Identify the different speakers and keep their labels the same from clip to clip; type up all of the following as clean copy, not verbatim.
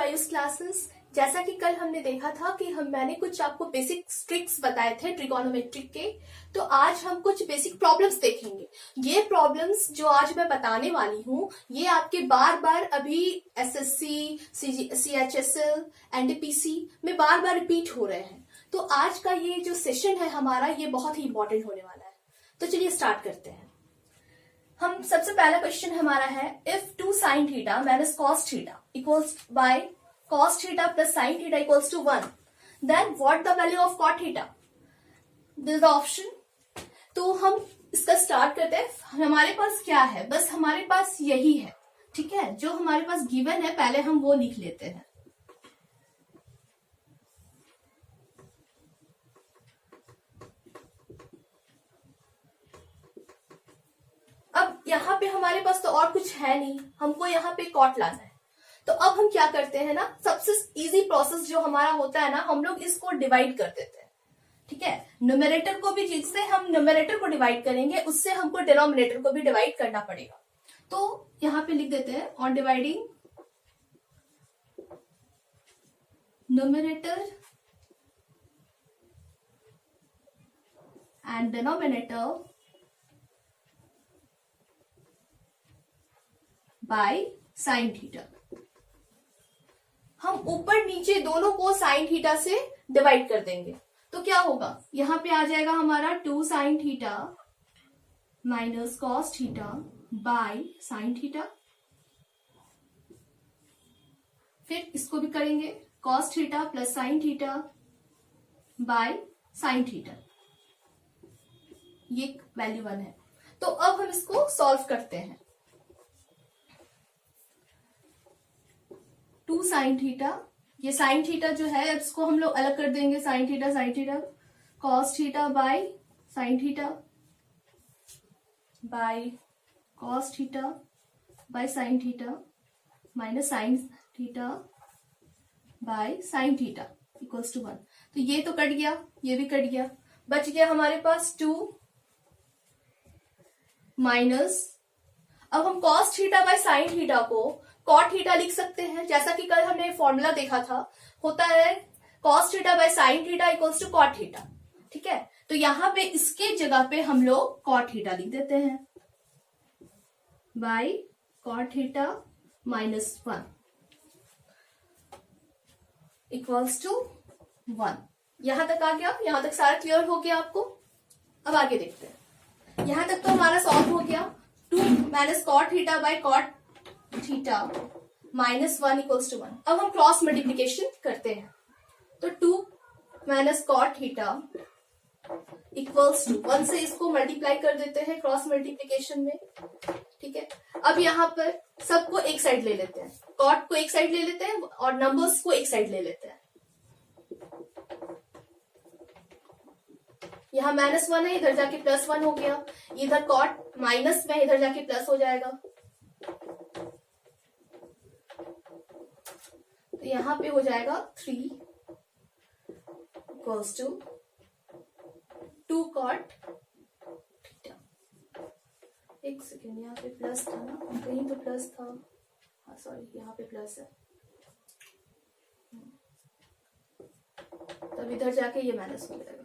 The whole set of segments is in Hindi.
Speaker 1: आयुष क्लासेस। जैसा कि कल हमने देखा था कि मैंने कुछ आपको बेसिक ट्रिक्स बताए थे ट्रिगोनोमेट्रिक के, तो आज हम कुछ बेसिक प्रॉब्लम्स देखेंगे। ये प्रॉब्लम्स जो आज मैं बताने वाली हूँ ये आपके बार बार अभी एसएससी, सीएचएसएल, एनटीपीसी में बार बार रिपीट हो रहे हैं। तो आज का ये जो सेशन है हमारा ये बहुत ही इंपॉर्टेंट होने वाला है। तो चलिए स्टार्ट करते हैं। हम सबसे पहला क्वेश्चन हमारा है, if 2 sin theta minus cos theta equals by cos theta plus sin theta equals to 1, then what the value of cot theta? This is the option. तो हम इसका स्टार्ट करते हैं। हमारे पास क्या है, बस हमारे पास यही है, ठीक है। जो हमारे पास गिवन है पहले हम वो लिख लेते हैं। अब यहाँ पे हमारे पास तो और कुछ है नहीं, हमको यहाँ पे कॉट लाना है। तो अब हम क्या करते हैं ना, सबसे इजी प्रोसेस जो हमारा होता है ना, हम लोग इसको डिवाइड कर देते हैं, ठीक है। न्यूमरेटर को भी, जिससे हम न्यूमरेटर को डिवाइड करेंगे उससे हमको डिनोमिनेटर को भी डिवाइड करना पड़ेगा। तो यहाँ पे लिख देते हैं, on dividing numerator and denominator by sine theta. हम ऊपर नीचे दोनों को साइन थीटा से डिवाइड कर देंगे। तो क्या होगा, यहां पे आ जाएगा हमारा 2 sin theta minus cos theta by sine theta. फिर इसको भी करेंगे, cos theta plus sign theta by sine theta. ये वैल्यू 1 है। तो अब हम इसको सॉल्व करते हैं। 2 sin थीटा, ये साइन थीटा जो है इसको हम लोग अलग कर देंगे, sine theta cos theta by sine theta by cos theta by sine theta minus sine theta by sine theta equals to 1। तो ये तो कट गया, ये भी कट गया, बच गया हमारे पास 2 माइनस, अब हम cos theta by sine theta को cot थीटा लिख सकते हैं। जैसा कि कल हमने फॉर्मूला देखा था, होता है cos theta by sine theta equals to cot theta, ठीक है। तो यहां पे इसके जगह पे हम लोग cot थीटा लिख देते हैं by cot theta minus 1 equals to 1। यहां तक आ गया, यहां तक सारा क्लियर हो गया आपको। अब आगे देखते हैं। यहां तक तो हमारा सॉल्व हो गया। 2 minus cot theta by cot theta minus 1 equals to 1। अब हम क्रॉस मल्टीप्लीकेशन करते हैं। तो 2 minus cot theta equals to 1 से इसको मल्टीप्लाई कर देते हैं क्रॉस मल्टीप्लीकेशन में, ठीक है। अब यहाँ पर सबको एक साइड ले लेते हैं, cot को एक साइड ले लेते हैं और नंबर्स को एक साइड ले लेते हैं। यहाँ -1 है, इधर जाके +1 हो गया। इधर cot माइनस में, इधर जाके प्लस हो जाएगा। तो यहां पे हो जाएगा 3 इक्वल्स टू 2 cot थीटा। एक सेकेंड, यहाँ पे प्लस था ना, कहीं तो प्लस था, हाँ सॉरी, यहाँ पे प्लस है, तब इधर जाके ये माइनस हो जाएगा।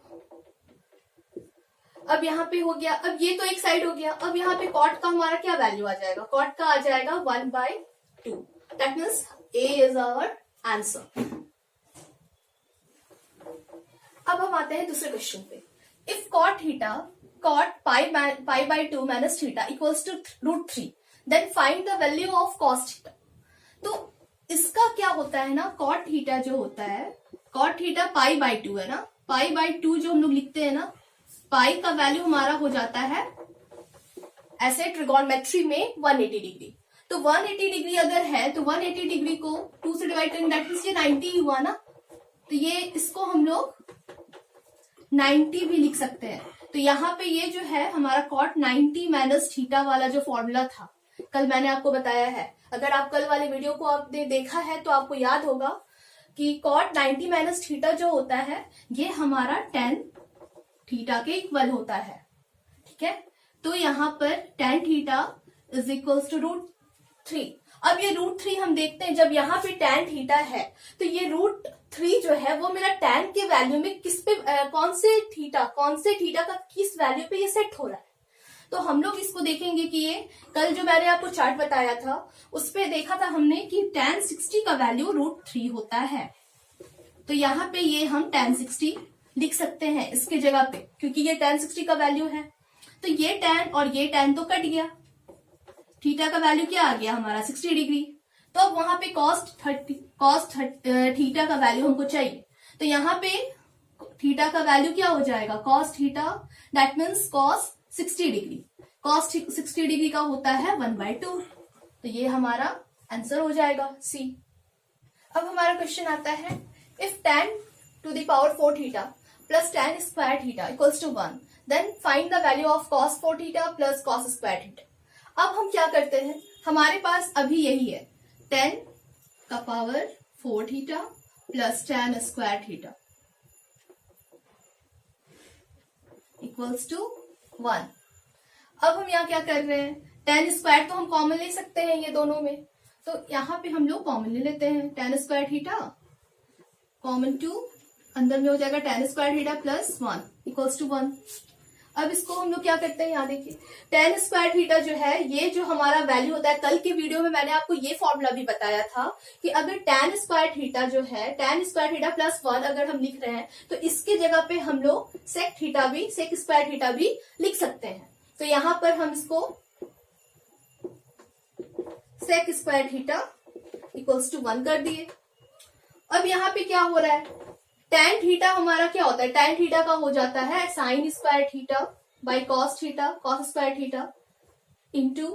Speaker 1: अब यहाँ पे हो गया, अब ये तो एक साइड हो गया। अब यहाँ पे cot का हमारा क्या वैल्यू आ जाएगा, cot का आ जाएगा 1/2। That means A is our answer. अब हम आते हैं दूसरे क्वेश्चन पे। If cot theta cot pi two minus theta equals to √3, then find the value of cos theta. तो इसका क्या होता है ना, cot थीटा जो होता है, cot थीटा π/2 है ना, π/2 जो हम लोग लिखते हैं ना, पाई का वैल्यू हमारा हो जाता है ऐसे ट्रिगोनोमेट्री में 180 डिग्री। तो 180 डिग्री अगर है तो 180 डिग्री को 2 से डिवाइड करेंगे, दैट मींस ये 90 ही हुआ ना। तो ये इसको हम लोग 90 भी लिख सकते हैं। तो यहाँ पे ये जो है हमारा cot 90 माइनस थीटा वाला जो फॉर्मूला था, कल मैंने आपको बताया है। अगर आप कल वाले वीडियो को आपने देखा है तो आपको याद होगा कि cot 90 माइनस थीटा जो होता है ये हमारा tan थीटा के इक्वल होता है, ठीक है। तो यहाँ पर tan theta is equals to √3। अब ये √3 हम देखते हैं, जब यहाँ पे tan थीटा है तो ये √3 जो है वो मेरा tan के वैल्यू में किस पे कौन से थीटा का किस वैल्यू पे ये सेट हो रहा है। तो हम लोग इसको देखेंगे कि ये कल जो मैंने आपको चार्ट बताया था उस पे देखा था हमने कि tan 60 का वैल्यू √3 होता है। तो यहाँ पे ये हम tan 60 लिख सकते हैं इसके जगह पे, क्योंकि ये tan 60 का वैल्यू है। तो ये tan और ये tan तो कट गया, थीटा का वैल्यू क्या आ गया हमारा 60 डिग्री। तो अब वहां पे cos थीटा का वैल्यू हमको चाहिए, तो यहाँ पे थीटा का वैल्यू क्या हो जाएगा cos theta, that means cos 60 degree. cos 60 degree का होता है 1/2। तो ये हमारा आंसर हो जाएगा सी। अब हमारा क्वेश्चन आता है if tan to the power 4 theta plus tan square theta equals to 1, then find the value of cos 4 theta plus cos square theta। अब हम क्या करते हैं, हमारे पास अभी यही है tan का power 4 theta plus tan square theta equals to 1। अब हम यहाँ क्या कर रहे हैं, tan स्क्वायर तो हम कॉमन ले सकते हैं ये दोनों में, तो यहाँ पे हम लोग कॉमन ले लेते हैं tan square theta common to अंदर में हो जाएगा tan square theta plus 1 equals to 1। अब इसको हम लोग क्या करते हैं, यहाँ देखिए tan स्क्वायर थीटा जो है ये जो हमारा वैल्यू होता है, कल के वीडियो में मैंने आपको ये फॉर्मूला भी बताया था कि अगर tan स्क्वायर थीटा जो है tan स्क्वायर थीटा प्लस 1 अगर हम लिख रहे हैं तो इसके जगह पे हम लोग सेक स्क्वायर थीटा भी लिख सकते हैं। तो यहाँ पर हम इसको sec square theta equals to 1 कर दिए। अब यहाँ पे क्या हो रहा है, tan थीटा हमारा क्या होता है, tan थीटा का हो जाता है sine square theta by cos theta cos square theta into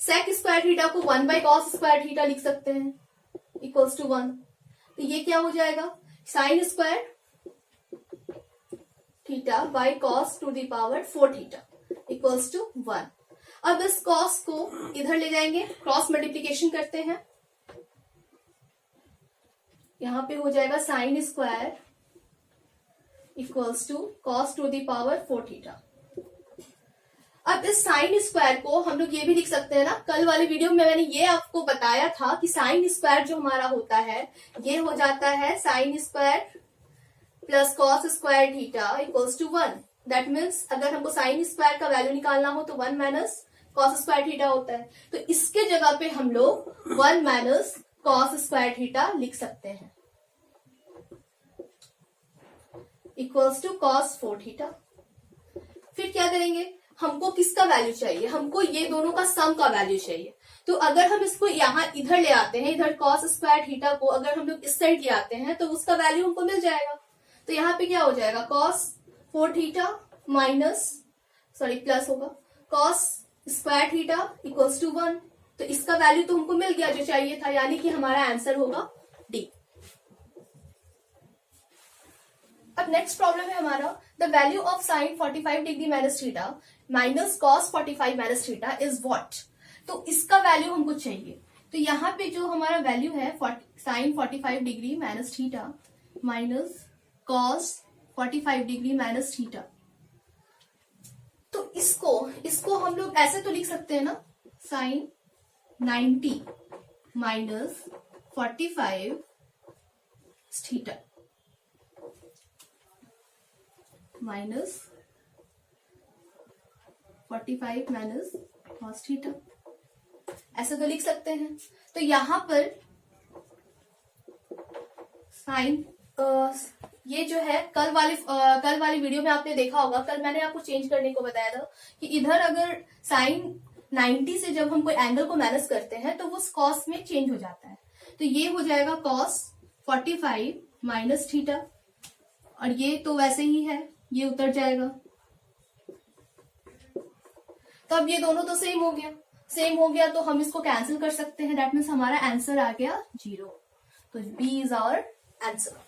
Speaker 1: sec square theta को 1 बाई कॉस स्क्वायर थीटा लिख सकते हैं इक्वल्स टू 1। तो ये क्या हो जाएगा sine square theta by cos to the power 4 theta equals to 1। अब इस कॉस को इधर ले जाएंगे, क्रॉस मल्टीप्लीकेशन करते हैं, यहां पे हो जाएगा sine square equals to cos to the power 4 theta. अब इस साइन स्क्वायर को हम लोग ये भी लिख सकते हैं ना, कल वाले वीडियो में मैंने ये आपको बताया था कि साइन स्क्वायर जो हमारा होता है ये हो जाता है sine square plus cos square theta equals to 1। That means अगर हमको साइन स्क्वायर का वैल्यू निकालना हो तो 1 माइनस कॉस स्क्वायर थीटा होता है, तो इसके जगह पे हम लोग 1 माइनस कॉस स्क्वायर थीटा लिख सकते हैं इक्वल्स टू कॉस 4 थीटा। फिर क्या करेंगे, हमको किसका वैल्यू चाहिए, हमको ये दोनों का सम का वैल्यू चाहिए। तो अगर हम इसको यहाँ इधर ले आते हैं, इधर कॉस स्क्वायर थीटा को अगर हम लोग इस साइड ले आते हैं तो उसका वैल्यू हमको मिल जाएगा। तो यहाँ पे क्या हो जाएगा कॉस 4 थीटा माइनस प्लस होगा cos square theta equals to 1। तो इसका वैल्यू तो हमको मिल गया जो चाहिए था, यानी कि हमारा आंसर होगा डी। अब नेक्स्ट प्रॉब्लम है हमारा the value of sign 45 degree minus theta minus cos 45 minus theta is what. तो इसका वैल्यू हमको चाहिए। तो यहाँ पे जो हमारा वैल्यू है sine 45 degree minus theta minus cos 45 degree minus theta, तो इसको हम लोग ऐसे तो लिख सकते हैं ना, sine 90 minus 45 theta minus 45 minus cos theta, ऐसे तो लिख सकते हैं। तो यहां पर साइन ये जो है कल वाली वीडियो में आपने देखा होगा, कल मैंने आपको चेंज करने को बताया था कि इधर अगर साइन 90 से जब हम कोई एंगल को माइनस करते हैं तो वो कॉस में चेंज हो जाता है। तो ये हो जाएगा कॉस 45 माइनस थीटा, और ये तो वैसे ही है, ये उतर जाएगा। तो अब ये दोनों तो सेम हो गया तो हम इसको कैंसिल कर सकते हैं। दैट मीन्स हमारा आंसर आ गया 0। तो बी इज आवर आंसर।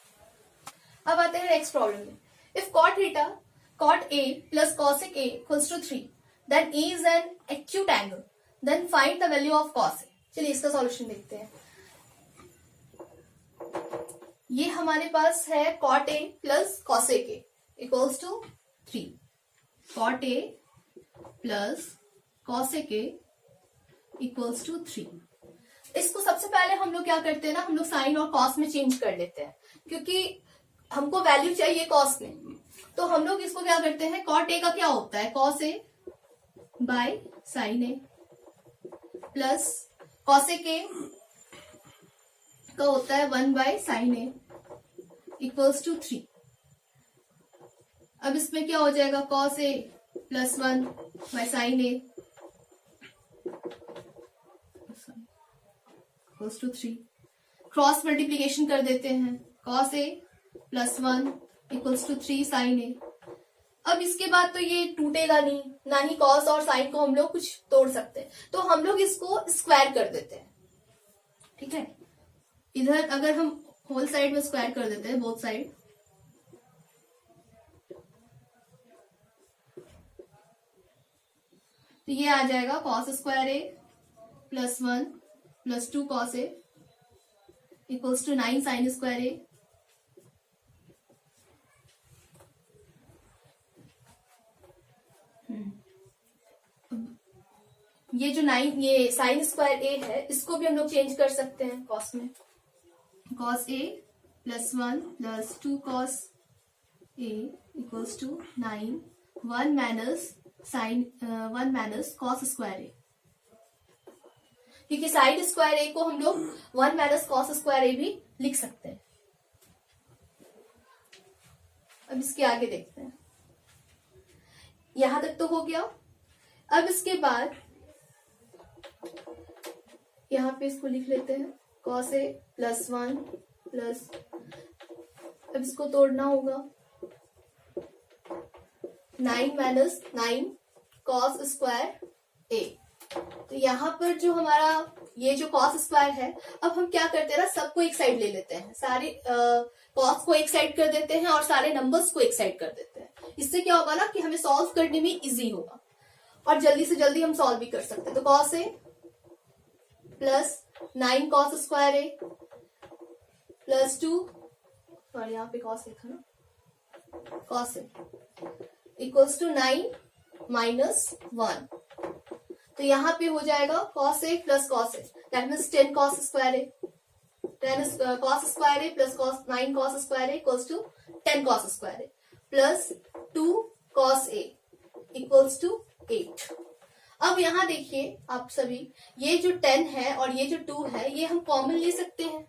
Speaker 1: अब आते हैं नेक्स्ट प्रॉब्लम में। If cot A plus cosec A equals to 3, then A is an acute angle, then find the value of cos A। चलिए इसका सॉल्यूशन देखते हैं। ये हमारे पास है cot A plus cosec A equals to 3। cot A plus cosec A equals to 3। इसको सबसे पहले हम लोग क्या करते हैं ना, हम लोग साइन और कॉस में चेंज कर लेते हैं, क्योंकि हमको वैल्यू चाहिए कॉस में। तो हम लोग इसको क्या करते हैं, कॉट ए का क्या होता है, cos a by sine A, plus cosec a का होता है 1 by sine a equals to 3। अब इसमें क्या हो जाएगा, cos A plus 1 by sine a equals to 3। Cross multiplication कर देते हैं, cos A plus 1 equals to 3 sine a. अब इसके बाद तो ये टूटेगा नहीं, ना ही कॉस और साइन को हम लोग कुछ तोड़ सकते हैं, तो हम लोग इसको स्क्वायर कर देते हैं। ठीक है, इधर अगर हम होल साइड में स्क्वायर कर देते हैं, बोथ साइड, तो ये आ जाएगा cos square A plus 1 plus 2 cos A equals to 9 sine square a. ये जो 9, ये साइन स्क्वायर ए है, इसको भी हम लोग चेंज कर सकते हैं कॉस में, cos A plus 1 plus 2 cos A equals to 9 1 minus sine 1 minus cos square a, क्योंकि साइन स्क्वायर ए को हम लोग 1 माइनस कॉस स्क्वायर ए भी लिख सकते हैं। अब इसके आगे देखते हैं, यहां तक तो हो गया। अब इसके बाद यहां पे इसको लिख लेते हैं, कॉस ए प्लस 1 प्लस, अब इसको तोड़ना होगा, 9 माइनस 9 कॉस स्क्वायर ए। तो यहाँ पर जो हमारा ये जो कॉस स्क्वायर है, अब हम क्या करते हैं ना, सबको एक साइड ले लेते हैं, सारे कॉस को एक साइड कर देते हैं और सारे नंबर्स को एक साइड कर देते हैं। इससे क्या होगा ना कि हमें सॉल्व करने में इजी होगा और जल्दी से जल्दी हम सॉल्व भी कर सकते हैं। तो कॉस ए प्लस 9 कॉस स्क्वायर ए प्लस 2, और यहाँ पे कॉस लिखा ना, cos A equals to 9 minus 1। तो यहाँ पे हो जाएगा cos A plus cos A, that means 10 cos square A, 10 cos square A plus 9 cos square A equals to 10 cos square A plus 2 cos A equals to 8। अब यहाँ देखिए आप सभी, ये जो 10 है और ये जो 2 है, ये हम कॉमन ले सकते हैं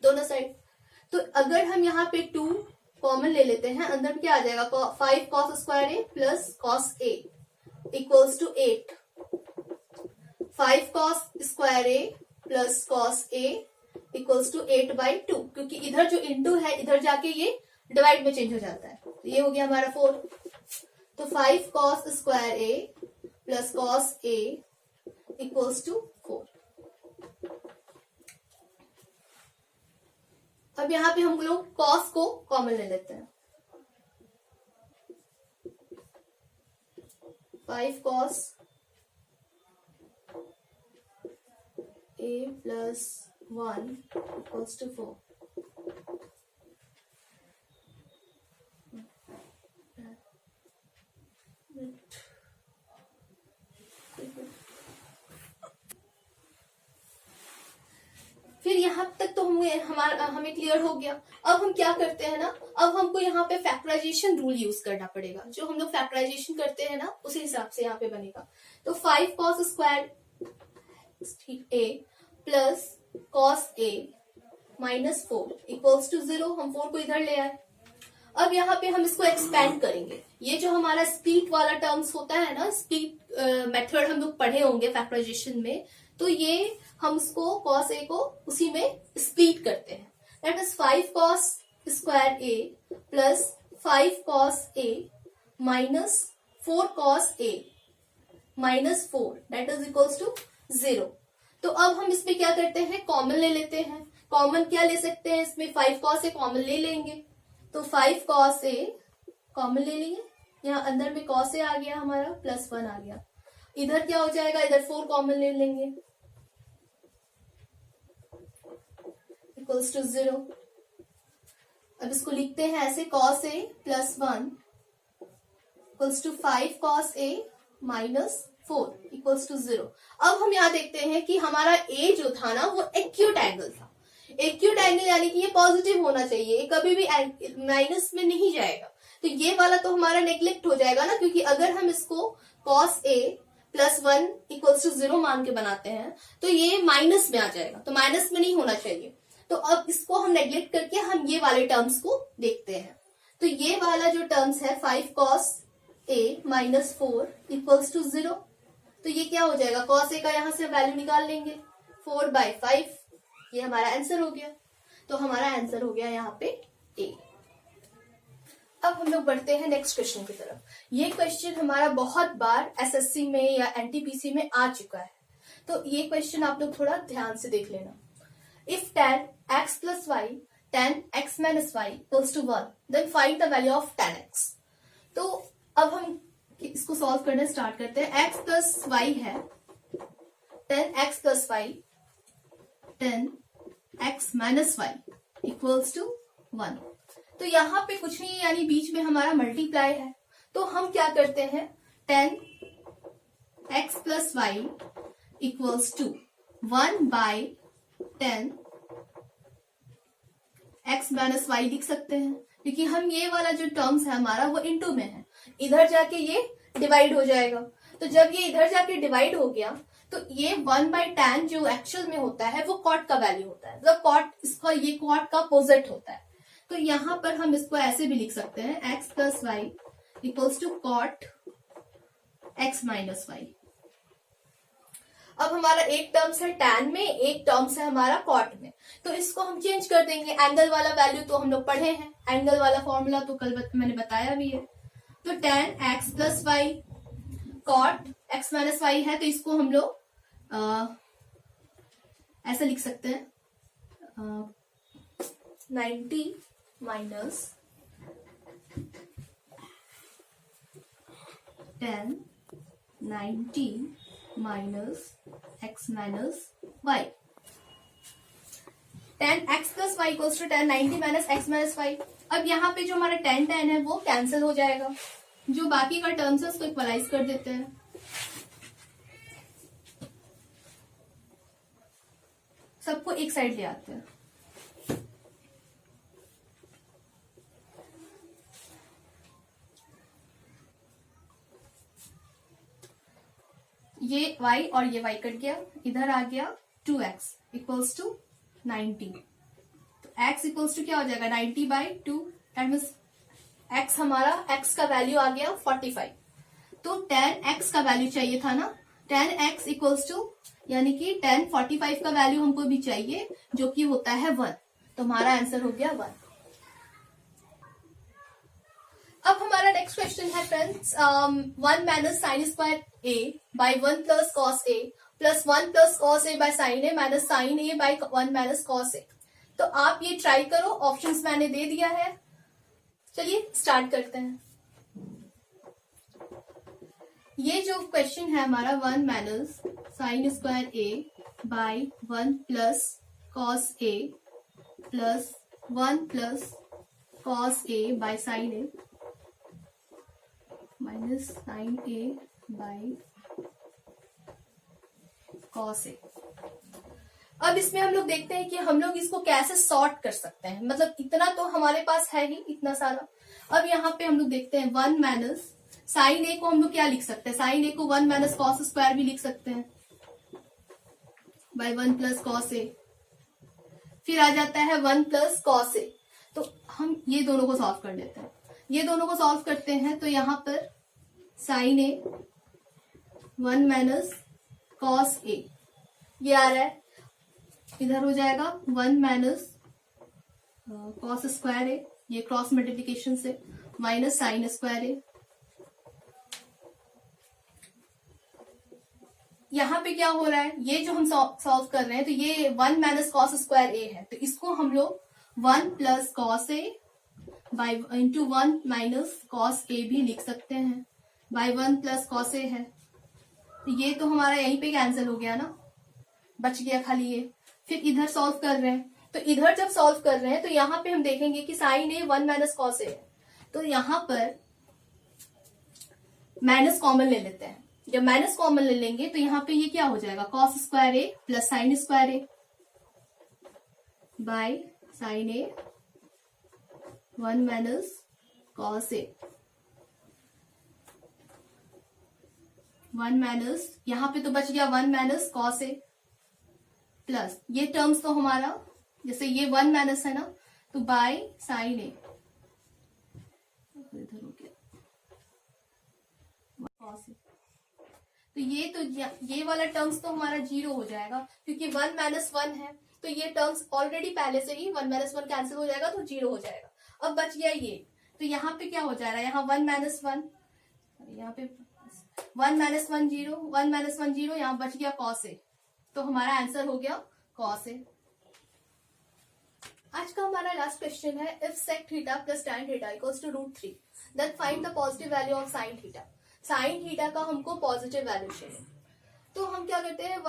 Speaker 1: दोनों साइड। तो अगर हम यहाँ पे 2 कॉमन ले लेते हैं, अंदर क्या आ जाएगा, 5 cos square A plus cos A equals to 8। 5 cos square A plus cos A equals to 8/2, क्योंकि इधर जो इंटू है इधर जाके ये डिवाइड में चेंज हो जाता है, तो ये हो गया हमारा 4। तो 5 cos square A plus cos A equals to 4। अब यहाँ पे हम लोग कॉस को कॉमन ले लेते हैं, 5 cos A plus 1 equals to 4। फिर यहाँ तक तो हमें क्लियर हो गया। अब हम क्या करते हैं ना, अब हमको यहाँ पे फैक्टराइजेशन रूल यूज करना पड़ेगा, जो हम लोग फैक्टराइजेशन करते हैं ना उसी हिसाब से यहाँ पे बनेगा। तो 5 cos square A plus cos A minus 4 equals to 0। हम 4 को इधर ले आए। अब यहाँ पे हम इसको एक्सपेंड करेंगे। ये जो हमारा स्प्लिट वाला टर्म्स होता है ना, स्प्लिट मेथड हम लोग पढ़े होंगे फैक्टराइजेशन में, तो ये हम उसको cos a को उसी में स्प्लिट करते हैं। That is 5 cos square a plus 5 cos a minus 4 cos a minus 4 that is equals to 0। तो अब हम इसमें क्या करते हैं, कॉमन ले लेते हैं। कॉमन क्या ले सकते हैं इसमें, 5 cos a कॉमन ले लेंगे। तो 5 cos a कॉमन ले लेंगे, यहाँ अंदर में cos a आ गया हमारा, प्लस 1 आ गया। इधर क्या हो जाएगा, इधर 4 कॉमन ले लेंगे, इक्वल्स टू 0। अब इसको लिखते हैं ऐसे, cos a plus 1 equals to 5 cos a minus 4 equals to 0। अब हम यहाँ देखते हैं कि हमारा ए जो था ना वो एक्यूट एंगल था। एक्यूट एंगल यानी कि ये पॉजिटिव होना चाहिए, ये कभी भी माइनस में नहीं जाएगा। तो ये वाला तो हमारा नेग्लेक्ट हो जाएगा ना, क्योंकि अगर हम इसको cos a plus 1 equals to 0 मान के बनाते हैं तो ये माइनस में आ जाएगा, तो माइनस में नहीं होना चाहिए। तो अब इसको हम नेग्लेक्ट करके हम ये वाले टर्म्स को देखते हैं। तो ये वाला जो टर्म्स है 5 cos a minus 4 equals to 0, तो ये क्या हो जाएगा, cos a का यहां से वैल्यू निकाल लेंगे 4/5, ये हमारा आंसर हो गया। तो हमारा आंसर हो गया यहाँ पे a। अब हम लोग बढ़ते हैं नेक्स्ट क्वेश्चन की तरफ। ये क्वेश्चन हमारा बहुत बार एसएससी में या एनटीपीसी में आ चुका है, तो ये क्वेश्चन आप लोग थोड़ा ध्यान से देख लेना। If tan x plus y tan x minus y equals to 1 then find the value of tan x। तो अब हम इसको सॉल्व करना स्टार्ट करते हैं। x plus y है tan x plus y tan x minus y equals to 1। तो यहाँ पे कुछ नहीं, यानी बीच में हमारा मल्टीप्लाई है, तो हम क्या करते हैं tan x plus y equals to 1/tan x minus y लिख सकते हैं, क्योंकि हम ये वाला जो टर्म्स है हमारा वो इनटू में है, इधर जाके ये डिवाइड हो जाएगा। तो जब ये इधर जाके डिवाइड हो गया तो ये 1/tan जो एक्चुअल में होता है वो कॉट का वैल्यू होता है, मतलब कॉट इसका ये कॉट का अपोजिट होता है। तो यहां पर हम इसको ऐसे भी लिख सकते हैं x plus y equals to cot x minus y। अब हमारा एक टर्म्स है tan में, एक टर्म्स है हमारा कॉट में, तो इसको हम चेंज कर देंगे। एंगल वाला वैल्यू तो हम लोग पढ़े हैं, एंगल वाला फॉर्मूला तो कल मैंने बताया भी है। तो tan x plus y cot x minus y है, तो इसको हम लोग ऐसा लिख सकते हैं 90 minus tan 90 minus x minus y। tan x plus y equals to tan 90 minus x minus y। अब यहाँ पे जो हमारा tan है वो कैंसिल हो जाएगा, जो बाकी का टर्म्स है उसको इक्वलाइज कर देते हैं। सबको एक साइड ले आते हैं। ये y और ये y कट गया, इधर आ गया 2x इक्वल्स टू 90। तो x इक्वल्स टू क्या हो जाएगा 90/2, दैट मीन्स x हमारा x का वैल्यू आ गया 45। तो tan x का वैल्यू चाहिए था ना, tan x इक्वल्स टू यानी कि tan 45 का वैल्यू हमको भी चाहिए, जो कि होता है 1। तो हमारा आंसर हो गया 1। अब हमारा नेक्स्ट क्वेश्चन है friends 1 minus sine square a by 1 plus cos a plus 1 plus cos a by sine a minus sine a by 1 minus cos a। तो आप ये ट्राई करो, ऑप्शंस मैंने दे दिया है। चलिए स्टार्ट करते हैं। ये जो क्वेश्चन है हमारा 1 minus sine square a by 1 plus cos a plus 1 plus cos a by sine a minus sine a by cos a। अब इसमें हम लोग देखते हैं कि हम लोग इसको कैसे सॉर्ट कर सकते हैं, मतलब इतना तो हमारे पास है ही, इतना सारा। अब यहाँ पे हम लोग देखते हैं 1 माइनस साइन a को हम लोग क्या लिख सकते हैं, साइन a को 1 माइनस कॉस स्क्वायर भी लिख सकते हैं बाय 1 प्लस कॉस a। फिर आ जाता है 1 प्लस कॉस a। तो हम ये दोनों को सॉल्व कर लेते हैं। ये दोनों को सॉल्व करते हैं तो यहाँ पर sine a 1 minus cos a ये आ रहा है, इधर हो जाएगा 1 माइनस कॉस स्क्वायर a, ये क्रॉस मल्टीप्लीकेशन से माइनस साइन स्क्वायर a। यहाँ पे क्या हो रहा है, ये जो हम सॉल्व कर रहे हैं तो ये 1 माइनस कॉस स्क्वायर a है, तो इसको हम लोग 1 plus cos a by into 1 minus cos a भी लिख सकते हैं, बाई 1 प्लस कॉस a है। तो ये तो हमारा यहीं पे कैंसिल हो गया ना, बच गया खाली ये। फिर इधर सॉल्व कर रहे हैं, तो इधर जब सॉल्व कर रहे हैं तो यहाँ पे हम देखेंगे कि sine a 1 minus cos a है, तो यहाँ पर माइनस कॉमन ले लेते हैं। जब माइनस कॉमन ले लेंगे तो यहाँ पे ये क्या हो जाएगा, cos square A plus sine square A by sine A 1 minus cos A 1 minus, यहाँ पे तो बच गया 1 माइनस कॉस ए प्लस ये टर्म्स तो हमारा जैसे ये 1 माइनस है ना, तो बाय साइन ए इधर हो गया कॉस ए। तो ये वाला टर्म्स तो हमारा 0 हो जाएगा क्योंकि 1 माइनस 1 है, तो ये टर्म्स ऑलरेडी पहले से ही 1 माइनस 1 कैंसिल हो जाएगा तो 0 हो जाएगा। अब बच गया ये, तो यहाँ पे क्या हो जा रहा है, यहाँ 1 माइनस 1, यहाँ पे 1 माइनस 1 0, 1 माइनस 1 0, यहाँ बच गया कॉस ए, तो हमारा आंसर हो गया कॉस ए। आज का हमारा लास्ट क्वेश्चन है, if sec theta plus tan theta equals to √3 then find the positive value of sine theta. Sine theta का हमको पॉजिटिव वैल्यू चाहिए, तो हम क्या करते हैं,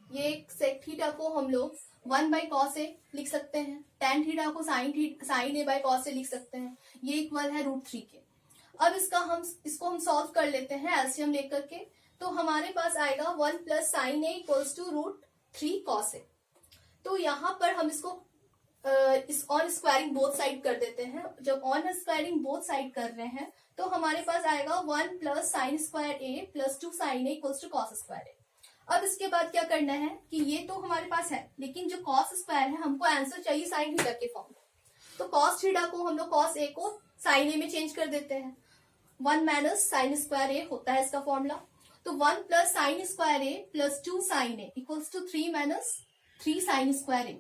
Speaker 1: ये सेक थीटा को हम लोग 1 बाई कॉस ए लिख सकते हैं, tan थीटा को sign A by cos A लिख सकते हैं, ये इक्वल है √3 के। अब इसको हम सॉल्व कर लेते हैं एलसीएम लेकर के, तो हमारे पास आएगा 1 plus sine a equals to √3 cos a. तो यहाँ पर हम इसको इस ऑन स्क्वायरिंग बोथ साइड कर देते हैं। जब ऑन स्क्वायरिंग बोथ साइड कर रहे हैं तो हमारे पास आएगा 1 plus sine square A plus 2 sine a equals to cos square a. अब इसके बाद क्या करना है कि ये तो हमारे पास है, लेकिन जो कॉस स्क्वायर है हमको आंसर चाहिए साइन थीटा के फॉर्म में, तो कॉस थीटा को हम लोग कॉस ए को साइन ए में चेंज कर देते हैं। 1 माइनस साइन स्क्वायर ए होता है इसका फॉर्मूला, तो 1 plus sine square A plus 2 sine a equals to 3 minus 3 sine square a.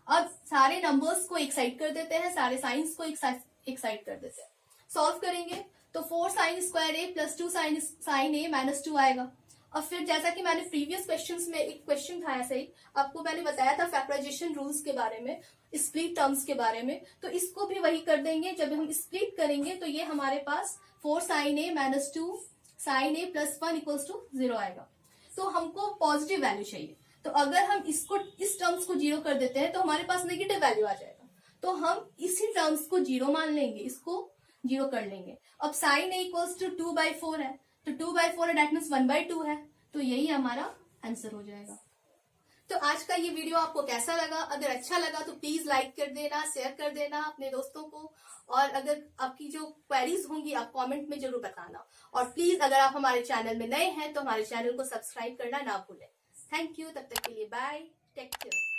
Speaker 1: अब सारे नंबर्स को एक साइड कर देते हैं, सारे साइंस को एक साइड कर देते हैं, सॉल्व करेंगे तो 4 sign square A plus 2 sine A minus 2 आएगा। अब फिर जैसा कि मैंने प्रीवियस क्वेश्चंस में एक क्वेश्चन था ऐसे ही आपको मैंने बताया था फैक्टराइजेशन रूल्स के बारे में, स्प्लिट टर्म्स के बारे में, तो इसको भी वही कर देंगे। जब हम स्प्लिट करेंगे तो ये हमारे पास 4 sine A minus 2 sine A plus 1 equals to 0 आएगा। तो हमको पॉजिटिव वैल्यू चाहिए, तो अगर हम इस टर्म्स को 0 कर देते हैं तो हमारे पास नेगेटिव वैल्यू आ जाएगा, तो हम इसी टर्म्स को 0 मान लेंगे, इसको 0 कर लेंगे। अब साइन ए इक्वल्स टू 2/4 है, तो 2/4 है दैट मीन्स 1/2 है, तो यही हमारा आंसर हो जाएगा। तो आज का ये वीडियो आपको कैसा लगा? अगर अच्छा लगा तो प्लीज लाइक कर देना, शेयर कर देना अपने दोस्तों को, और अगर आपकी जो क्वेरीज होंगी आप कमेंट में जरूर बताना, और प्लीज अगर आप हमारे चैनल में नए हैं तो हमारे चैनल को सब्सक्राइब करना ना भूलें। थैंक यू, तब तक के लिए बाय, टेक केयर।